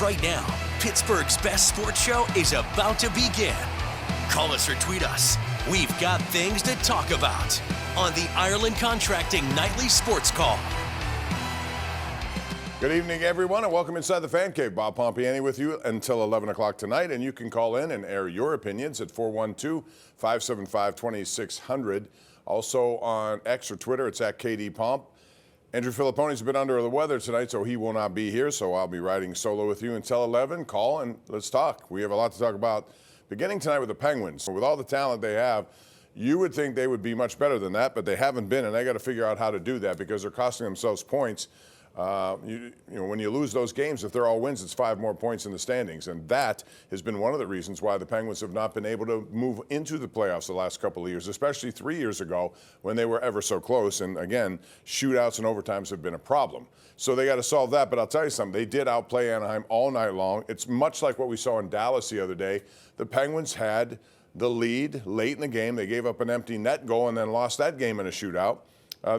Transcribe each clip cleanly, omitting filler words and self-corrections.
Right now, Pittsburgh's best sports show is about to begin. Call us or tweet us. We've got things to talk about on the Ireland Contracting Nightly Sports Call. Good evening, everyone, and welcome inside the Fan Cave. Bob Pompeani with you until 11 o'clock tonight, and you can call in and air your opinions at 412-575-2600. Also on X or Twitter, it's at KDPomp. Andrew Filipponi's been under the weather tonight, so he will not be here, so I'll be riding solo with you until 11. Call and let's talk. We have a lot to talk about, beginning tonight with the Penguins. With all the talent they have, you would think they would be much better than that, but they haven't been, and they got to figure out how to do that because they're costing themselves points. You know, when you lose those games, if they're all wins, it's 5 more points in the standings. And that has been one of the reasons why the Penguins have not been able to move into the playoffs the last couple of years, especially 3 years ago when they were ever so close. And again, shootouts and overtimes have been a problem. So they got to solve that. But I'll tell you something, they did outplay Anaheim all night long. It's much like what we saw in Dallas the other day. The Penguins had the lead late in the game. They gave up an empty net goal and then lost that game in a shootout.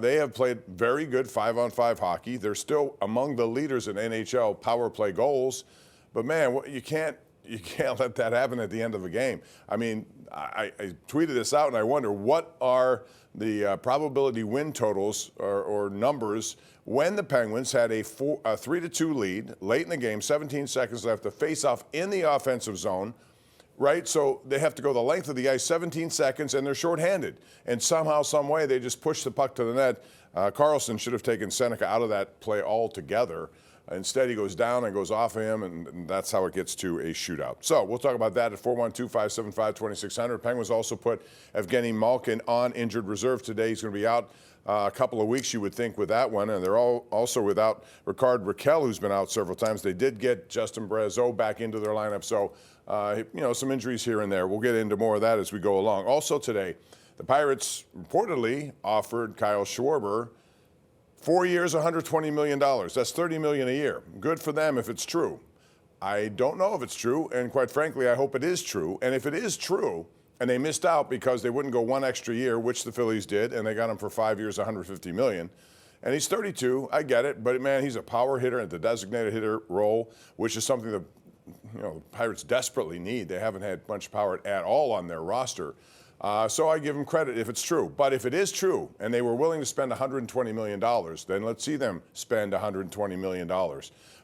They have played very good 5-on-5 hockey. They're still among the leaders in NHL power play goals. But, man, you can't let that happen at the end of the game. I mean, I tweeted this out, and I wonder what are the probability win totals or numbers when the Penguins had a 3-2 lead late in the game, 17 seconds left, to face off in the offensive zone. Right, so they have to go the length of the ice, 17 seconds, and they're shorthanded. And somehow, some way, they just push the puck to the net. Carlson should have taken Seneca out of that play altogether. Instead, he goes down and goes off of him, and that's how it gets to a shootout. So we'll talk about that at 412-575-2600. Penguins also put Evgeny Malkin on injured reserve today. He's going to be out a couple of weeks, you would think, with that one. And they're all also without Ricard Raquel, who's been out several times. They did get Justin Brazeau back into their lineup. So, you know, some injuries here and there. We'll get into more of that as we go along. Also today, the Pirates reportedly offered Kyle Schwarber 4 years, $120 million. That's $30 million a year. Good for them if it's true. I don't know if it's true, and quite frankly, I hope it is true. And if it is true, and they missed out because they wouldn't go one extra year, which the Phillies did, and they got him for 5 years, $150 million. And he's 32, I get it, but man, he's a power hitter at the designated hitter role, which is something that the Pirates desperately need. They haven't had much power at all on their roster. So I give them credit if it's true. But if it is true and they were willing to spend $120 million, then let's see them spend $120 million.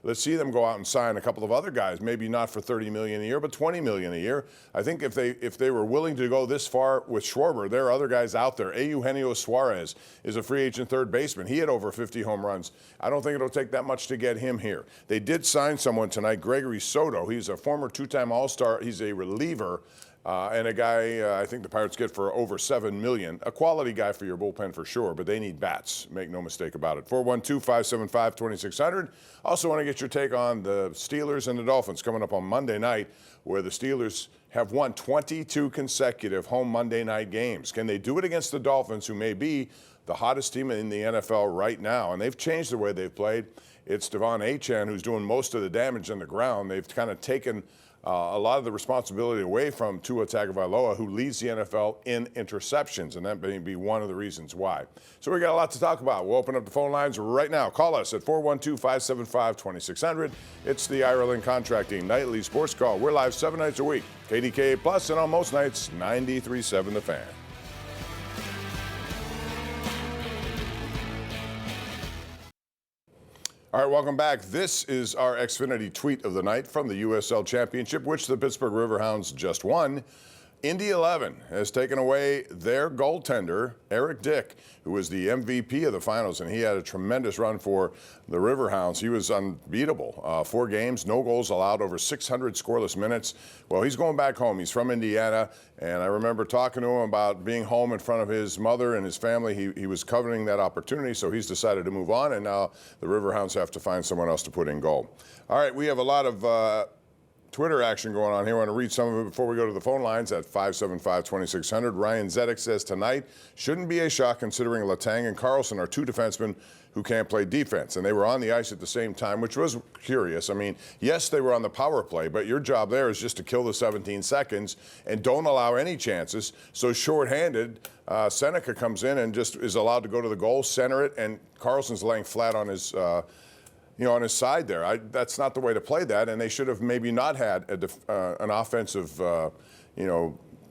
Let's see them go out and sign a couple of other guys, maybe not for $30 million a year, but $20 million a year. I think if they were willing to go this far with Schwarber, there are other guys out there. Eugenio Suarez is a free agent third baseman. He had over 50 home runs. I don't think it'll take that much to get him here. They did sign someone tonight, Gregory Soto. He's a former 2-time All-Star. He's a reliever. And a guy I think the Pirates get for over $7 million. A quality guy for your bullpen for sure, but they need bats. Make no mistake about it. 412-575-2600. Also want to get your take on the Steelers and the Dolphins coming up on Monday night, where the Steelers have won 22 consecutive home Monday night games. Can they do it against the Dolphins, who may be the hottest team in the NFL right now? And they've changed the way they've played. It's Devon Achane who's doing most of the damage on the ground. They've kind of taken a lot of the responsibility away from Tua Tagovailoa, who leads the NFL in interceptions, and that may be one of the reasons why. So we got a lot to talk about. We'll open up the phone lines right now. Call us at 412-575-2600. It's the Ireland Contracting Nightly Sports Call. We're live 7 nights a week, KDKA Plus, and on most nights, 93.7 The Fan. All right, welcome back. This is our Xfinity tweet of the night from the USL Championship, which the Pittsburgh Riverhounds just won. Indy 11 has taken away their goaltender, Eric Dick, who was the MVP of the finals, and he had a tremendous run for the Riverhounds. He was unbeatable. 4 games, no goals allowed, over 600 scoreless minutes. Well, he's going back home. He's from Indiana, and I remember talking to him about being home in front of his mother and his family. He was coveting that opportunity, so he's decided to move on, and now the Riverhounds have to find someone else to put in goal. All right, we have a lot of Twitter action going on here. I want to read some of it before we go to the phone lines at 575-2600. Ryan Zedek says tonight shouldn't be a shock considering Letang and Carlson are 2 defensemen who can't play defense. And they were on the ice at the same time, which was curious. I mean, yes, they were on the power play, but your job there is just to kill the 17 seconds and don't allow any chances. So shorthanded, Seneca comes in and just is allowed to go to the goal, center it, and Carlson's laying flat on his on his side there. That's not the way to play that, and they should have maybe not had an offensive,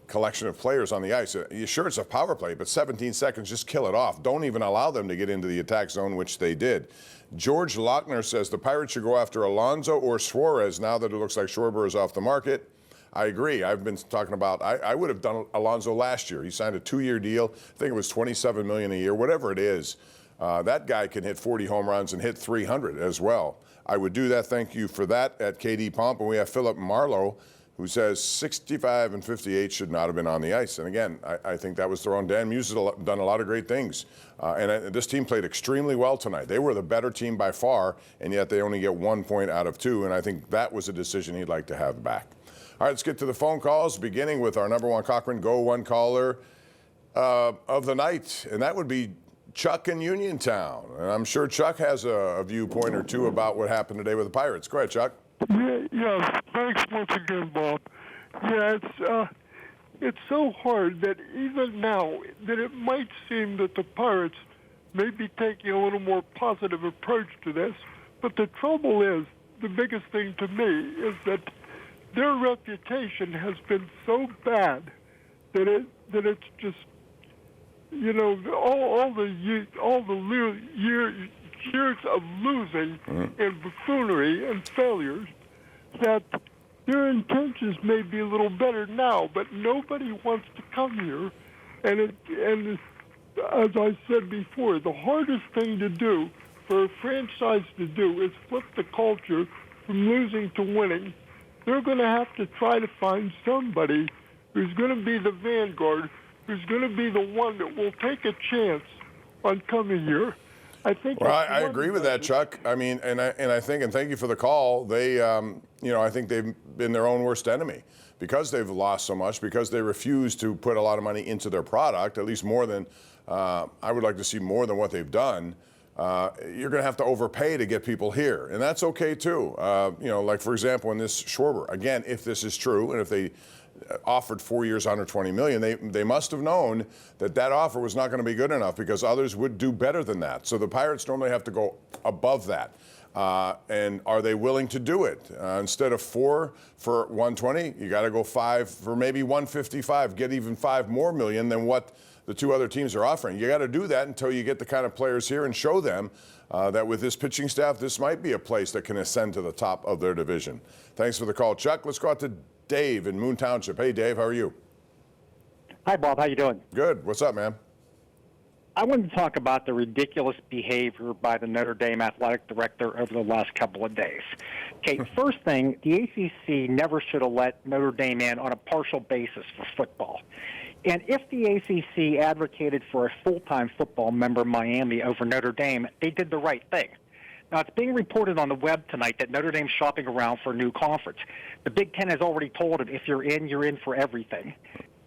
collection of players on the ice. Sure, it's a power play, but 17 seconds, just kill it off. Don't even allow them to get into the attack zone, which they did. George Lochner says the Pirates should go after Alonso or Suarez now that it looks like Schwarber is off the market. I agree. I've been talking about, I would have done Alonso last year. He signed a 2-year deal. I think it was $27 million a year, whatever it is. That guy can hit 40 home runs and hit 300 as well. I would do that. Thank you for that at KD Pomp. And we have Philip Marlowe, who says 65 and 58 should not have been on the ice. And again, I think that was their own. Dan Muse has done a lot of great things. And this team played extremely well tonight. They were the better team by far, and yet they only get 1 point out of 2. And I think that was a decision he'd like to have back. All right, let's get to the phone calls, beginning with our number one Cochrane Go One caller of the night. And that would be Chuck in Uniontown. And I'm sure Chuck has a viewpoint or two about what happened today with the Pirates. Go ahead, Chuck. Yeah, thanks once again, Bob. Yeah, it's so hard that even now that it might seem that the Pirates may be taking a little more positive approach to this, but the trouble is, the biggest thing to me is that their reputation has been so bad that it's just, all the years of losing and buffoonery and failures, that their intentions may be a little better now, but nobody wants to come here. And as I said before, the hardest thing to do for a franchise to do is flip the culture from losing to winning. They're going to have to try to find somebody who's going to be the vanguard, who's going to be the one that will take a chance on coming here. I think. Well, I agree with that, Chuck. I mean, and I think, and thank you for the call. They, I think they've been their own worst enemy because they've lost so much, because they refuse to put a lot of money into their product, at least more than I would like to see more than what they've done. You're going to have to overpay to get people here, and that's okay too. Like for example, in this Schwarber, again, if this is true, and if they offered 4 years, $120 million, they must have known that offer was not going to be good enough because others would do better than that. So the Pirates normally have to go above that. And are they willing to do it? Instead of 4 for 120, you got to go 5 for maybe 155, get even 5 more million than what the two other teams are offering. You got to do that until you get the kind of players here and show them that with this pitching staff, this might be a place that can ascend to the top of their division. Thanks for the call, Chuck. Let's go out to Dave in Moon Township. Hey, Dave, how are you? Hi, Bob. How you doing? Good. What's up, man? I wanted to talk about the ridiculous behavior by the Notre Dame athletic director over the last couple of days. Okay, first thing, the ACC never should have let Notre Dame in on a partial basis for football. And if the ACC advocated for a full-time football member, Miami, over Notre Dame, they did the right thing. Now, it's being reported on the web tonight that Notre Dame's shopping around for a new conference. The Big Ten has already told them if you're in for everything.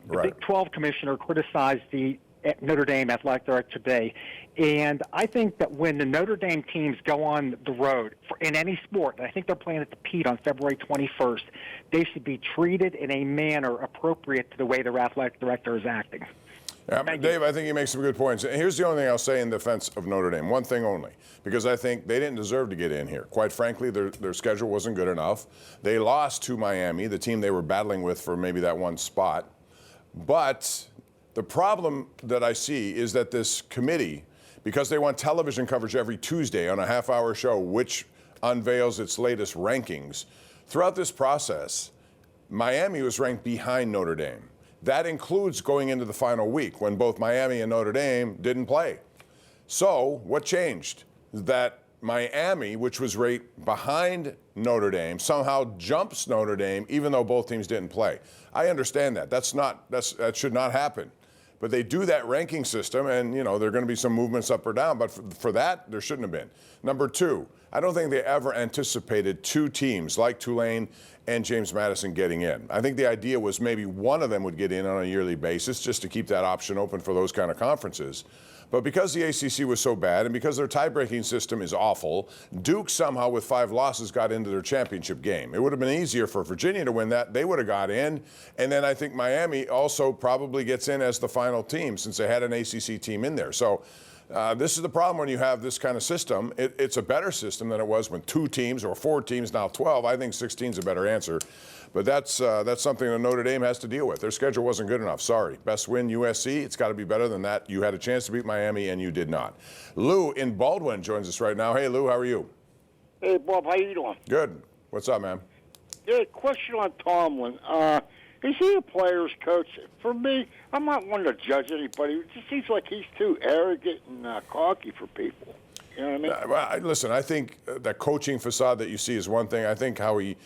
The Big 12 commissioner criticized the Notre Dame athletic director today, and I think that when the Notre Dame teams go on the road in any sport, and I think they're playing at the Pete on February 21st, they should be treated in a manner appropriate to the way their athletic director is acting. Yeah, Dave, I think you make some good points. And here's the only thing I'll say in defense of Notre Dame, one thing only, because I think they didn't deserve to get in here. Quite frankly, their schedule wasn't good enough. They lost to Miami, the team they were battling with for maybe that one spot. But the problem that I see is that this committee, because they want television coverage every Tuesday on a half-hour show, which unveils its latest rankings, throughout this process, Miami was ranked behind Notre Dame. That includes going into the final week when both Miami and Notre Dame didn't play. So what changed? That Miami, which was ranked behind Notre Dame, somehow jumps Notre Dame even though both teams didn't play. I understand that. That should not happen. But they do that ranking system, and there are going to be some movements up or down. But for that, there shouldn't have been. Number two, I don't think they ever anticipated two teams like Tulane and James Madison getting in. I think the idea was maybe one of them would get in on a yearly basis just to keep that option open for those kind of conferences. But because the ACC was so bad and because their tie-breaking system is awful, Duke somehow with 5 losses got into their championship game. It would have been easier for Virginia to win that. They would have got in. And then I think Miami also probably gets in as the final team since they had an ACC team in there. So This is the problem when you have this kind of system. It's a better system than it was when 2 teams or 4 teams, now 12. I think 16 is a better answer. But that's something that Notre Dame has to deal with. Their schedule wasn't good enough. Sorry. Best win, USC. It's got to be better than that. You had a chance to beat Miami, and you did not. Lou in Baldwin joins us right now. Hey, Lou, how are you? Hey, Bob, how you doing? Good. What's up, man? Yeah, question on Tomlin. Is he a player's coach? For me, I'm not one to judge anybody. It just seems like he's too arrogant and cocky for people. You know what I mean? Well, listen, I think that coaching facade that you see is one thing. I think how he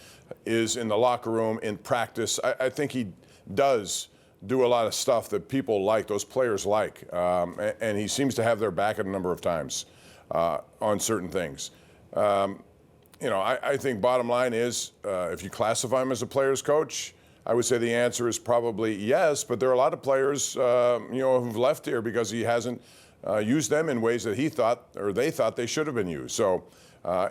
is in the locker room, in practice, I think he does do a lot of stuff that people like, those players like. And he seems to have their back a number of times on certain things. I think bottom line is if you classify him as a player's coach, I would say the answer is probably yes, but there are a lot of players, who've left here because he hasn't used them in ways that he thought or they thought they should have been used. So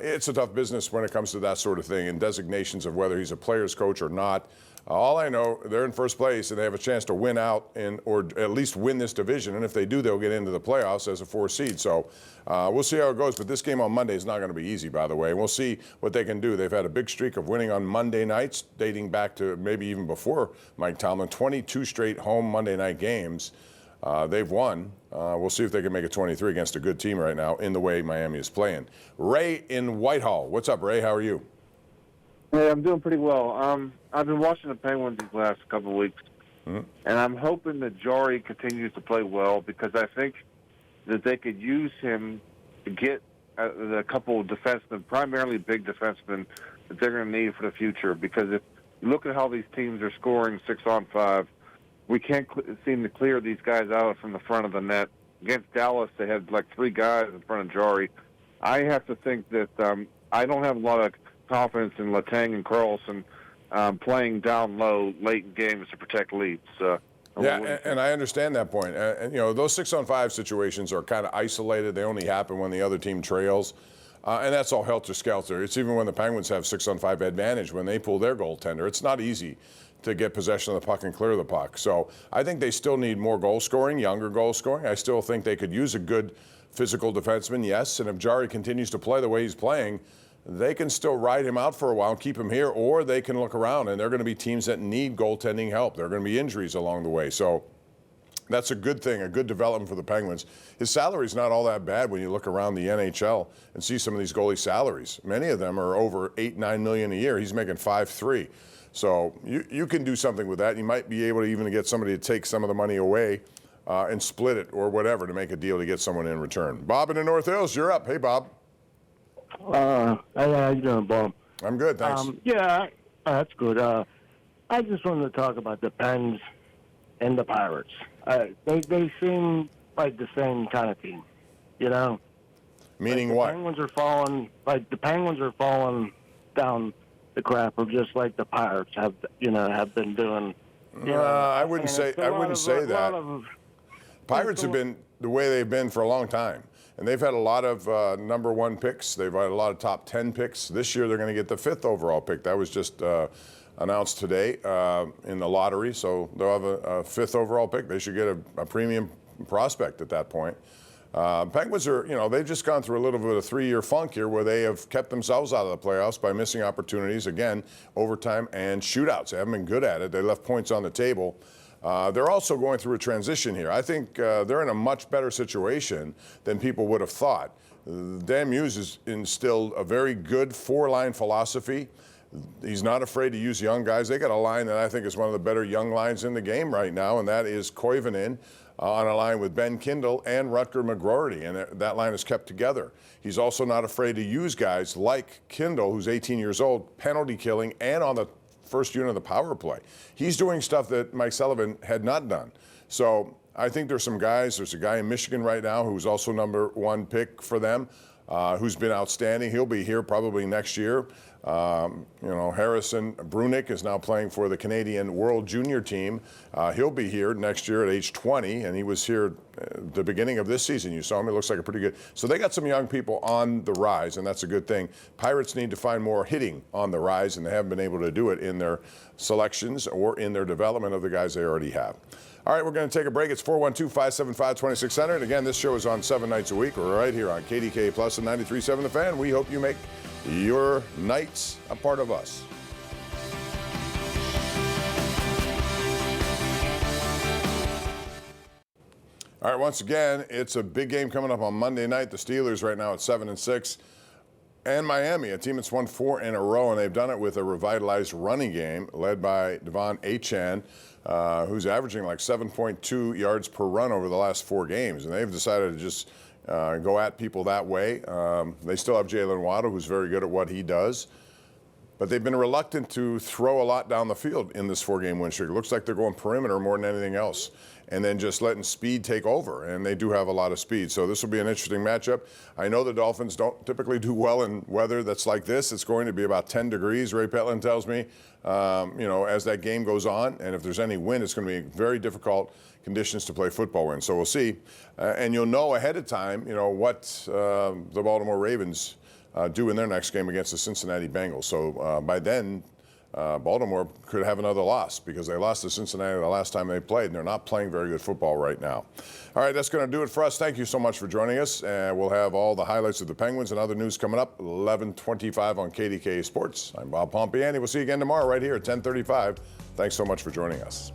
it's a tough business when it comes to that sort of thing and designations of whether he's a player's coach or not. All I know, they're in first place and they have a chance to win out or at least win this division. And if they do, they'll get into the playoffs as a 4 seed. So we'll see how it goes. But this game on Monday is not going to be easy, by the way. We'll see what they can do. They've had a big streak of winning on Monday nights, dating back to maybe even before Mike Tomlin. 22 straight home Monday night games. They've won. We'll see if they can make it 23 against a good team right now in the way Miami is playing. Ray in Whitehall. What's up, Ray? How are you? Hey, I'm doing pretty well. I've been watching the Penguins these last couple of weeks, and I'm hoping that Jari continues to play well because I think that they could use him to get a couple of defensemen, primarily big defensemen, that they're going to need for the future. Because if you look at how these teams are scoring 6-on-5, we can't seem to clear these guys out from the front of the net. Against Dallas, they had like 3 guys in front of Jari. I have to think that I don't have a lot of confidence in Letang and Carlson playing down low late in games to protect leads. And I understand that point. Those 6-on-5 situations are kind of isolated. They only happen when the other team trails. And that's all helter-skelter. It's even when the Penguins have 6-on-5 advantage when they pull their goaltender. It's not easy to get possession of the puck and clear the puck. So I think they still need more goal scoring, younger goal scoring. I still think they could use a good physical defenseman, yes. And if Jari continues to play the way he's playing, they can still ride him out for a while and keep him here, or they can look around, and there are going to be teams that need goaltending help. There are going to be injuries along the way. So that's a good thing, a good development for the Penguins. His salary's not all that bad when you look around the NHL and see some of these goalie salaries. Many of them are over $8-9 million a year. He's making $5-3. So you can do something with that. You might be able to even get somebody to take some of the money away and split it or whatever to make a deal to get someone in return. Bob in the North Hills, you're up. Hey, Bob. Hey, how you doing, Bob? I'm good, thanks. That's good. I just wanted to talk about the Pens and the Pirates. They seem like the same kind of team, Meaning like what? The Penguins are falling down the crapper just like the Pirates have been doing. I wouldn't say that. Pirates have been the way they've been for a long time. And they've had a lot of number 1 picks. They've had a lot of top 10 picks. This year they're going to get the 5th overall pick. That was just announced today in the lottery. So they'll have a 5th overall pick. They should get a premium prospect at that point. Penguins are, they've just gone through a little bit of a 3-year funk here where they have kept themselves out of the playoffs by missing opportunities, again, overtime and shootouts. They haven't been good at it. They left points on the table. They're also going through a transition here. I think they're in a much better situation than people would have thought. Dan Muse has instilled a very good 4-line philosophy. He's not afraid to use young guys. They got a line that I think is one of the better young lines in the game right now, and that is Koivunen on a line with Ben Kindle and Rutger McGroarty, and that line is kept together. He's also not afraid to use guys like Kindle, who's 18 years old, penalty killing, and on the first unit of the power play. He's doing stuff that Mike Sullivan had not done. So I think there's some guys. There's a guy in Michigan right now who's also number 1 pick for them, who's been outstanding. He'll be here probably next year. Harrison Brunick is now playing for the Canadian World Junior team. He'll be here next year at age 20, and he was here at the beginning of this season. You saw him. It looks like a pretty good. So they got some young people on the rise, and that's a good thing. Pirates need to find more hitting on the rise, and they haven't been able to do it in their selections or in their development of the guys they already have. All right, we're going to take a break. It's 412-575-2600. And again, this show is on 7 nights a week. We're right here on KDKA Plus and 93.7 The Fan. We hope you make your nights a part of us. All right, once again, it's a big game coming up on Monday night. The Steelers right now at 7-6. And Miami, a team that's won 4 in a row, and they've done it with a revitalized running game led by Devon Achane, who's averaging like 7.2 yards per run over the last 4 games. And they've decided to just go at people that way. They still have Jalen Waddle, who's very good at what he does. But they've been reluctant to throw a lot down the field in this 4-game win streak. It looks like they're going perimeter more than anything else, and then just letting speed take over. And they do have a lot of speed. So this will be an interesting matchup. I know the Dolphins don't typically do well in weather that's like this. It's going to be about 10 degrees, Ray Petlin tells me, as that game goes on. And if there's any wind, it's going to be very difficult conditions to play football in. So we'll see. And you'll know ahead of time, what the Baltimore Ravens do in their next game against the Cincinnati Bengals. So by then, Baltimore could have another loss because they lost to Cincinnati the last time they played, and they're not playing very good football right now. All right, that's going to do it for us. Thank you so much for joining us. We'll have all the highlights of the Penguins and other news coming up 11:25 on KDKA Sports. I'm Bob Pompeani. We'll see you again tomorrow right here at 10:35. Thanks so much for joining us.